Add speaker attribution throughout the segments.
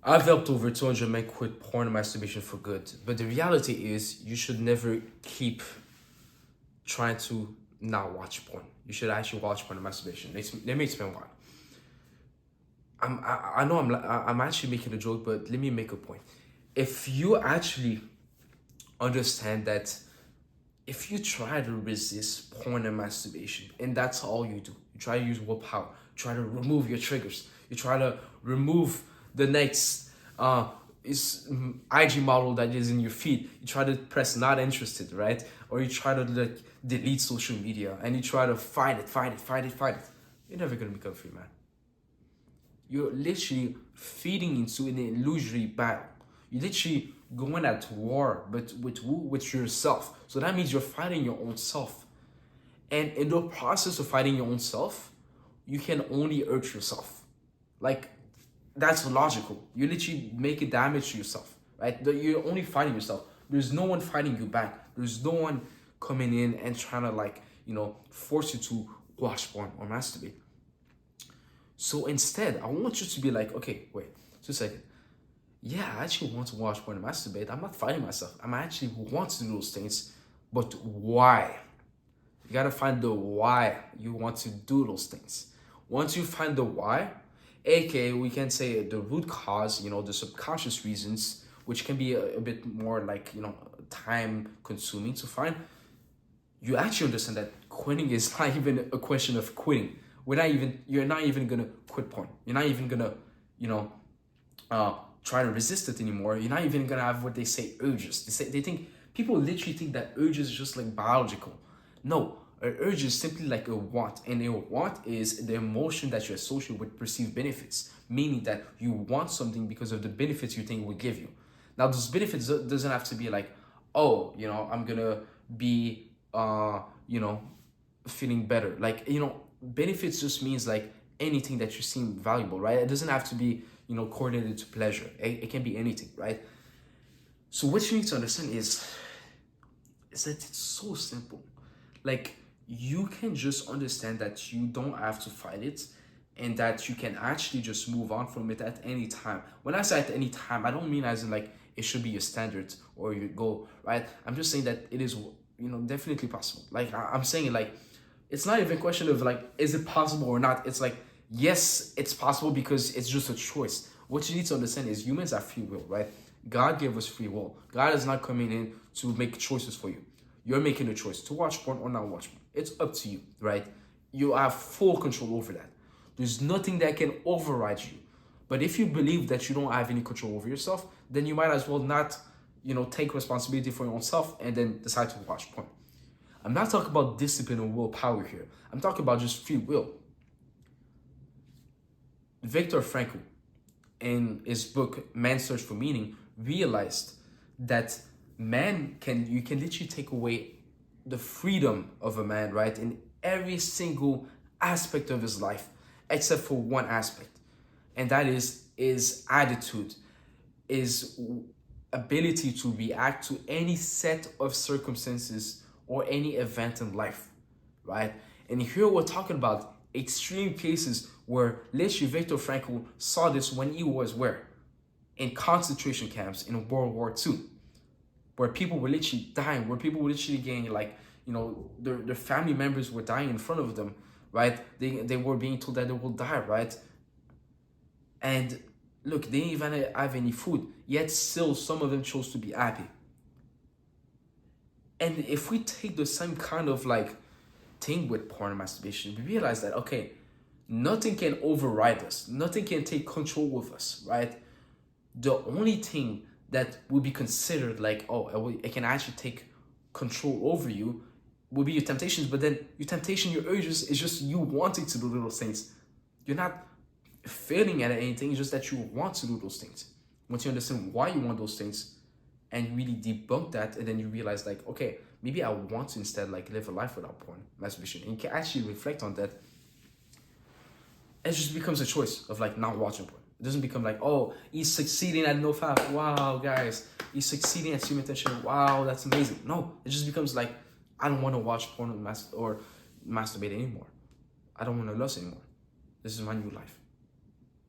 Speaker 1: I've helped over 200 men quit porn and masturbation for good. But the reality is, you should never keep trying to not watch porn. You should actually watch porn and masturbation. Let me explain why. I know I'm actually making a joke, but let me make a point. If you actually understand that if you try to resist porn and masturbation, and that's all you do, you try to use willpower, try to remove your triggers, you try to remove the next is IG model that is in your feed, you try to press not interested, right? Or you try to like delete social media and you try to fight it. You're never gonna become free, man. You're literally feeding into an illusory battle. You're literally going at war, but with who? With yourself. So that means you're fighting your own self. And in the process of fighting your own self, you can only hurt yourself. Like, that's logical. You literally make a damage to yourself, right? You're only fighting yourself. There's no one fighting you back. There's no one coming in and trying to force you to watch porn or masturbate. So instead, I want you to be like, okay, wait, 2 seconds. Yeah, I actually want to watch porn and masturbate. I'm not fighting myself. I'm actually want to do those things, but why? You gotta find the why you want to do those things. Once you find the why, aka we can say the root cause, the subconscious reasons, which can be a bit more time consuming to find, you actually understand that quitting is not even a question of quitting. You're not even gonna quit porn. You're not even gonna, try to resist it anymore. You're not even gonna have what they say urges. They think people literally think that urges is just like biological. No, an urge is simply like a want, and a want is the emotion that you associate with perceived benefits, meaning that you want something because of the benefits you think it will give you. Now, those benefits doesn't have to be like, oh, I'm gonna be, feeling better. Like, benefits just means like anything that you seem valuable, right? It doesn't have to be, coordinated to pleasure. It can be anything, right? So what you need to understand is that it's so simple. Like, you can just understand that you don't have to fight it and that you can actually just move on from it at any time. When I say at any time, I don't mean as in like it should be your standard or your goal, right? I'm just saying that it is, definitely possible. Like, I'm saying it like, it's not even a question of like, is it possible or not? It's like, yes, it's possible because it's just a choice. What you need to understand is humans have free will, right? God gave us free will. God is not coming in to make choices for you. You're making a choice to watch porn or not watch porn. It's up to you, right? You have full control over that. There's nothing that can override you. But if you believe that you don't have any control over yourself, then you might as well not, take responsibility for your own self and then decide to watch porn. I'm not talking about discipline or willpower here. I'm talking about just free will. Viktor Frankl, in his book Man's Search for Meaning, realized that you can literally take away the freedom of a man, right, in every single aspect of his life, except for one aspect, and that is his attitude, his ability to react to any set of circumstances or any event in life, right? And here we're talking about extreme cases where literally Viktor Frankl saw this when he was where? In concentration camps in World War II, where people were literally dying, where people were literally getting their family members were dying in front of them, right? They were being told that they will die, right? And look, they didn't even have any food, yet still some of them chose to be happy. And if we take the same kind of thing with porn and masturbation, we realize that, okay, nothing can override us, nothing can take control of us, right? The only thing that will be considered like, oh, it can actually take control over you will be your temptations, but then your temptation, your urges is just you wanting to do little things. You're not failing at anything, it's just that you want to do those things. Once you understand why you want those things and you really debunk that, and then you realize like, okay, maybe I want to instead live a life without porn, masturbation, and you can actually reflect on that. It just becomes a choice of not watching porn. It doesn't become like, oh, he's succeeding at NoFap. Wow, guys, he's succeeding at human attention. Wow, that's amazing. No, it just becomes like, I don't want to watch porn or masturbate anymore. I don't want to lust anymore. This is my new life.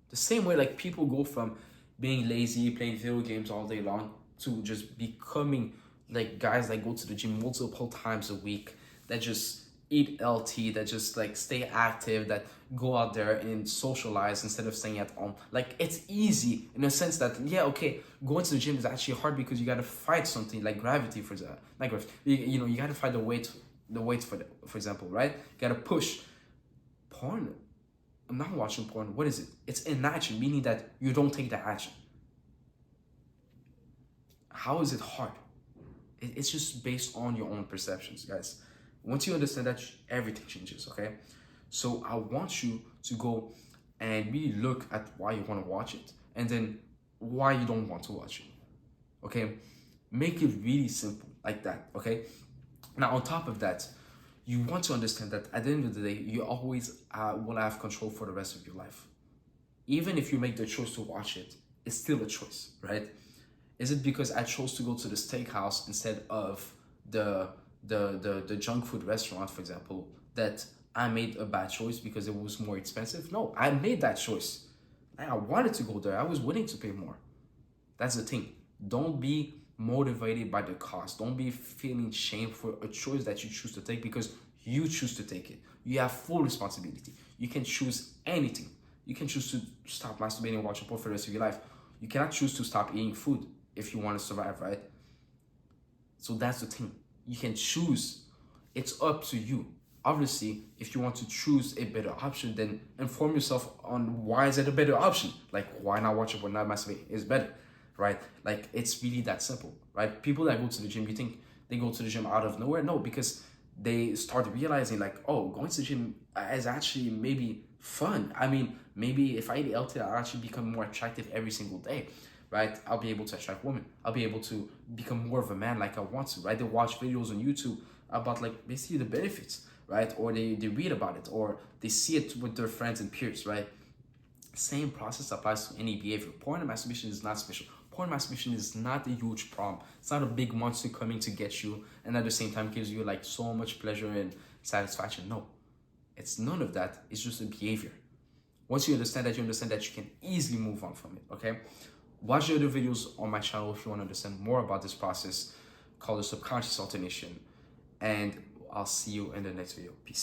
Speaker 1: The same way people go from being lazy, playing video games all day long, to just becoming like guys that go to the gym multiple times a week, that just eat LT, that just like stay active, that go out there and socialize instead of staying at home. Like, it's easy in a sense that, yeah, okay, going to the gym is actually hard because you got to fight something like gravity, for that, like gravity. You know, you got to fight the weight for example, right? You got to push. Porn, I'm not watching porn. What is it? It's inaction, meaning that you don't take the action. How is it hard? It's just based on your own perceptions, guys. Once you understand that, everything changes, okay? So I want you to go and really look at why you want to watch it, and then why you don't want to watch it, okay? Make it really simple like that, okay? Now, on top of that, you want to understand that at the end of the day, you always will have control for the rest of your life. Even if you make the choice to watch it, it's still a choice, right? Is it because I chose to go to the steakhouse instead of the junk food restaurant, for example, that I made a bad choice because it was more expensive? No, I made that choice. I wanted to go there. I was willing to pay more. That's the thing. Don't be motivated by the cost. Don't be feeling shame for a choice that you choose to take, because you choose to take it. You have full responsibility. You can choose anything. You can choose to stop masturbating and watching porn for the rest of your life. You cannot choose to stop eating food if you want to survive, right? So that's the thing. You can choose. It's up to you. Obviously, if you want to choose a better option, then inform yourself on why is it a better option. Like, why not watch it but not masturbate is better, right? Like, it's really that simple, right? People that go to the gym, you think they go to the gym out of nowhere? No, because they start realizing like, oh, going to the gym is actually maybe fun. I mean, maybe if I eat healthy, I'll actually become more attractive every single day, right? I'll be able to attract women. I'll be able to become more of a man like I want to, right? They watch videos on YouTube about like basically the benefits, right? Or they read about it, or they see it with their friends and peers, right? Same process applies to any behavior. Porn and masturbation is not special. Porn and masturbation is not a huge problem. It's not a big monster coming to get you and at the same time gives you like so much pleasure and satisfaction. No, it's none of that. It's just a behavior. Once you understand that, you can easily move on from it, okay? Watch the other videos on my channel if you want to understand more about this process called the subconscious alternation. And I'll see you in the next video. Peace.